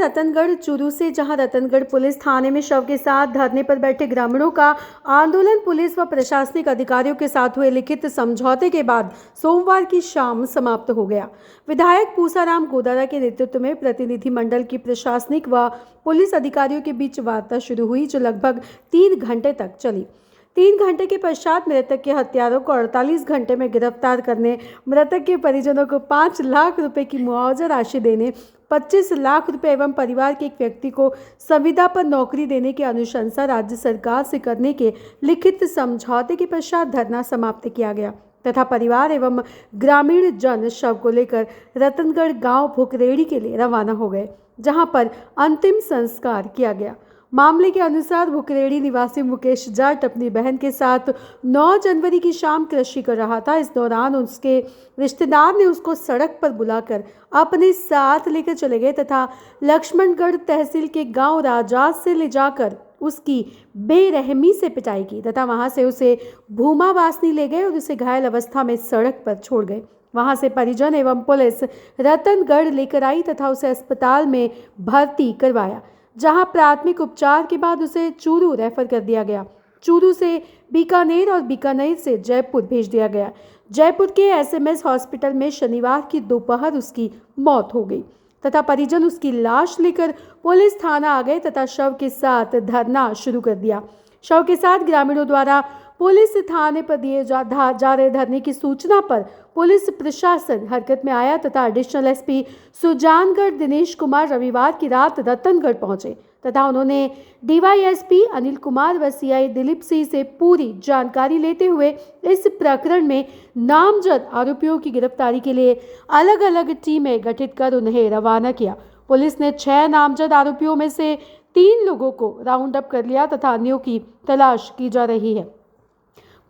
रतनगढ़ चूरू से, जहां रतनगढ़ पुलिस थाने में शव के साथ धरने पर बैठे ग्रामीणों का आंदोलन पुलिस व प्रशासनिक अधिकारियों के साथ हुए लिखित समझौते के बाद सोमवार की शाम समाप्त हो गया। विधायक पूसाराम गोदारा के नेतृत्व में प्रतिनिधि मंडल की प्रशासनिक व पुलिस अधिकारियों के बीच वार्ता शुरू हुई, जो लगभग 3 घंटे तक चली। 3 घंटे के पश्चात मृतक के हत्यारों को 48 घंटे में गिरफ्तार करने, मृतक के परिजनों को 5 लाख रुपए की मुआवजा राशि देने, 25 लाख रुपए एवं परिवार के एक व्यक्ति को संविदा पर नौकरी देने की अनुशंसा राज्य सरकार से करने के लिखित समझौते के पश्चात धरना समाप्त किया गया तथा परिवार एवं ग्रामीण जन शव को लेकर रतनगढ़ गांव भुकरेड़ी के लिए रवाना हो गए, जहां पर अंतिम संस्कार किया गया। मामले के अनुसार भुकरेड़ी निवासी मुकेश जाट अपनी बहन के साथ 9 जनवरी की शाम कृषि कर रहा था। इस दौरान उसके रिश्तेदार ने उसको सड़क पर बुलाकर अपने साथ लेकर चले गए तथा लक्ष्मणगढ़ तहसील के गांव राजास से ले जाकर उसकी बेरहमी से पिटाई की तथा वहां से उसे भूमा वासनी ले गए और उसे घायल अवस्था में सड़क पर छोड़ गए। वहां से परिजन एवं पुलिस रतनगढ़ लेकर आई तथा उसे अस्पताल में भर्ती करवाया, जहां प्राथमिक उपचार के बाद उसे चूरू रेफर कर दिया गया। चूरू से बीकानेर और बीकानेर से जयपुर भेज दिया गया। जयपुर के एसएमएस हॉस्पिटल में शनिवार की दोपहर उसकी मौत हो गई तथा परिजन उसकी लाश लेकर पुलिस थाना आ गए तथा शव के साथ धरना शुरू कर दिया। शव के साथ ग्रामीणों द्वारा पुलिस थाने पर दिए जा रहे धरने की सूचना पर पुलिस प्रशासन हरकत में आया तथा एडिशनल एसपी सुजानगढ़ दिनेश कुमार रविवार की रात रतनगढ़ पहुंचे तथा उन्होंने डीवाईएसपी अनिल कुमार व सीआई दिलीप सिंह से पूरी जानकारी लेते हुए इस प्रकरण में नामजद आरोपियों की गिरफ्तारी के लिए अलग अलग टीमें गठित कर उन्हें रवाना किया। पुलिस ने 6 नामजद आरोपियों में से 3 लोगों को राउंड अप कर लिया तथा अन्यों की तलाश की जा रही है।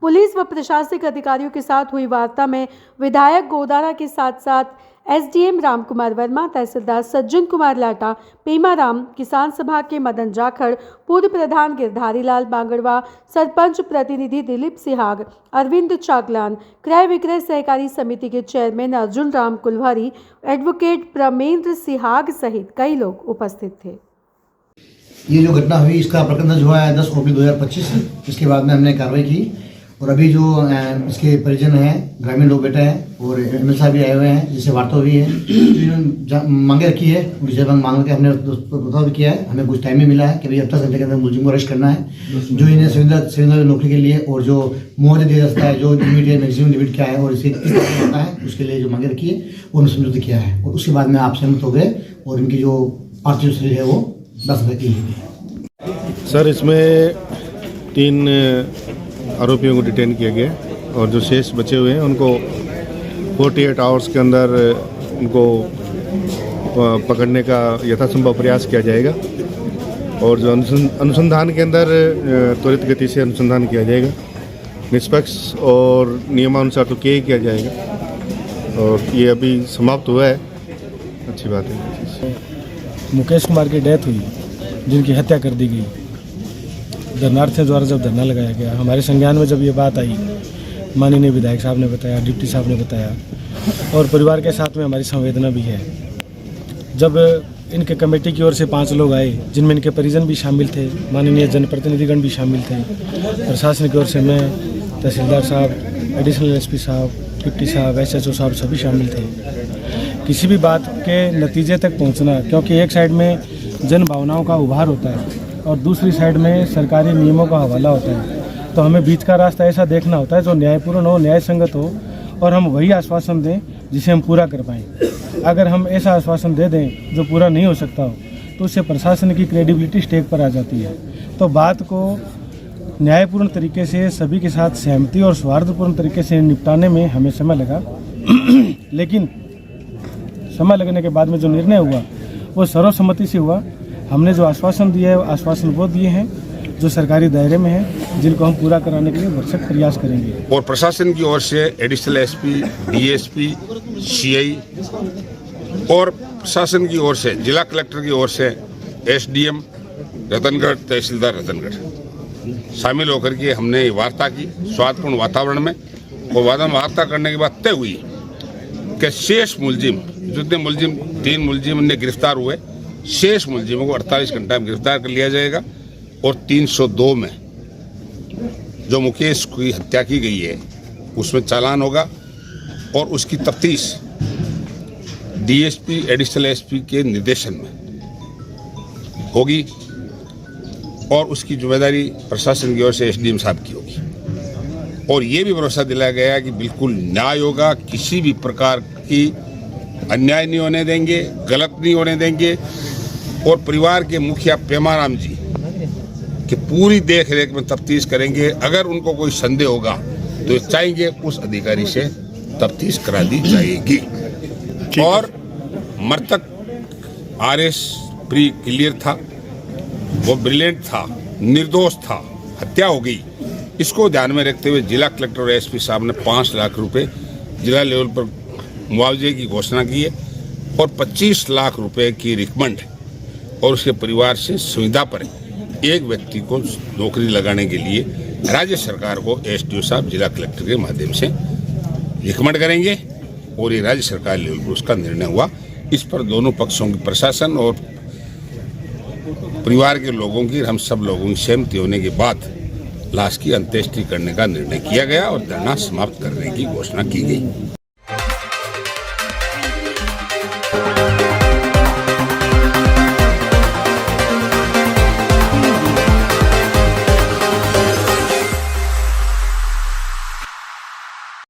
पुलिस व प्रशासनिक अधिकारियों के साथ हुई वार्ता में विधायक गोदारा के साथ साथ एसडीएम रामकुमार वर्मा, तहसीलदार सज्जन कुमार लाटा, पेमाराम, किसान सभा के मदन जाखड़, पूर्व प्रधान गिरधारी लाल बांगड़वा, सरपंच प्रतिनिधि दिलीप सिहाग, अरविंद चाकलान, क्रय विक्रय सहकारी समिति के चेयरमैन अर्जुन राम कुलवारी, एडवोकेट प्रमेंद्र सिहाग सहित कई लोग उपस्थित थे। ये जो घटना हुई इसका प्रकरण दर्ज हुआ है 10/2025। इसके बाद में हमने कार्रवाई की और अभी जो इसके परिजन हैं, ग्रामीण लोग बैठे हैं और एमएलए साहब भी आए हुए हैं, जिससे वार्ता हुई है, मांगे रखी है। उनसे मांग के हमने प्रस्ताव भी किया है। हमें कुछ टाइम में मिला है कि भाई 48 घंटे के अंदर मुलजिम को अरेस्ट करना है, जो इन्हें सिविल नौकरी के लिए और जो मुआवजा दिया जाता है, जो लिमिट मैक्सिमम लिमिट क्या है और इसे होता है, उसके लिए जो मांगे रखी है वो हमने समझौता किया है और उसके बाद में आप सहमत हो गए और इनकी जो पार्थिव शरीर है वो 10 की है। सर, इसमें 3 आरोपियों को डिटेन किया गया और जो शेष बचे हुए हैं उनको 48 आवर्स के अंदर उनको पकड़ने का यथासंभव प्रयास किया जाएगा और जो अनुसंधान के अंदर त्वरित गति से अनुसंधान किया जाएगा, निष्पक्ष और नियमानुसार तो किया जाएगा और ये अभी समाप्त हुआ है। अच्छी बात है। मुकेश कुमार की डेथ हुई, जिनकी हत्या कर दी गई। धरनार्थियों द्वारा जब धरना लगाया गया, हमारे संज्ञान में जब ये बात आई, माननीय विधायक साहब ने बताया, डिप्टी साहब ने बताया और परिवार के साथ में हमारी संवेदना भी है। जब इनके कमेटी की ओर से 5 लोग आए, जिनमें इनके परिजन भी शामिल थे, माननीय जनप्रतिनिधिगण भी शामिल थे, प्रशासन की ओर से मैं, तहसीलदार साहब, एडिशनल एसपी साहब, डिप्टी साहब, एसएचओ साहब सभी शामिल थे। किसी भी बात के नतीजे तक पहुँचना, क्योंकि एक साइड में जन भावनाओं का उभार होता है और दूसरी साइड में सरकारी नियमों का हवाला होता है, तो हमें बीच का रास्ता ऐसा देखना होता है जो न्यायपूर्ण हो, न्याय संगत हो और हम वही आश्वासन दें जिसे हम पूरा कर पाएँ। अगर हम ऐसा आश्वासन दे दें जो पूरा नहीं हो सकता हो तो उससे प्रशासन की क्रेडिबिलिटी स्टेक पर आ जाती है। तो बात को न्यायपूर्ण तरीके से सभी के साथ सहमति और सौहार्दपूर्ण तरीके से निपटाने में हमें समय लगा लेकिन समय लगने के बाद में जो निर्णय हुआ वो सर्वसम्मति से हुआ। हमने जो आश्वासन दिया है, आश्वासन वो दिए हैं जो सरकारी दायरे में है, जिनको हम पूरा कराने के लिए भरसक प्रयास करेंगे। और प्रशासन की ओर से एडिशनल एसपी, डीएसपी, सीआई और प्रशासन की ओर से जिला कलेक्टर की ओर से एसडीएम रतनगढ़, तहसीलदार रतनगढ़ शामिल होकर के हमने वार्ता की सौहार्दपूर्ण वातावरण में। और वार्ता करने के बाद तय हुई कि शेष मुलजिम, जितने मुलजिम 3 मुलजिम ने गिरफ्तार हुए शेष मुलजिमों को 48 घंटा में गिरफ्तार कर लिया जाएगा और 302 में जो मुकेश की हत्या की गई है उसमें चालान होगा और उसकी तफ्तीश डीएसपी एडिशनल एसपी के निर्देशन में होगी और उसकी जिम्मेदारी प्रशासन की ओर से एसडीएम साहब की होगी। और ये भी भरोसा दिलाया गया कि बिल्कुल न्याय होगा, किसी भी प्रकार की अन्याय नहीं होने देंगे, गलत नहीं होने देंगे। और परिवार के मुखिया पेमाराम जी कि पूरी देख रेख में तफ्तीश करेंगे। अगर उनको कोई संदेह होगा तो चाहेंगे उस अधिकारी से तफ्तीश करा दी जाएगी। और मृतक आरएस प्री क्लियर था, वो ब्रिलियंट था, निर्दोष था, हत्या हो गई। इसको ध्यान में रखते हुए जिला कलेक्टर और एसपी साहब ने 5 लाख रुपए जिला लेवल पर मुआवजे की घोषणा की है और 25 लाख रुपए की रिकमेंड और उसके परिवार से सुविधा पर एक व्यक्ति को नौकरी लगाने के लिए राज्य सरकार को एसडीओ साहब जिला कलेक्टर के माध्यम से रिकमेंड करेंगे और ये राज्य सरकार लेवल पर उसका निर्णय हुआ। इस पर दोनों पक्षों की प्रशासन और परिवार के लोगों की, हम सब लोगों की सहमति होने के बाद लाश की अंत्येष्टि करने का निर्णय किया गया और धरना समाप्त करने की घोषणा की गई।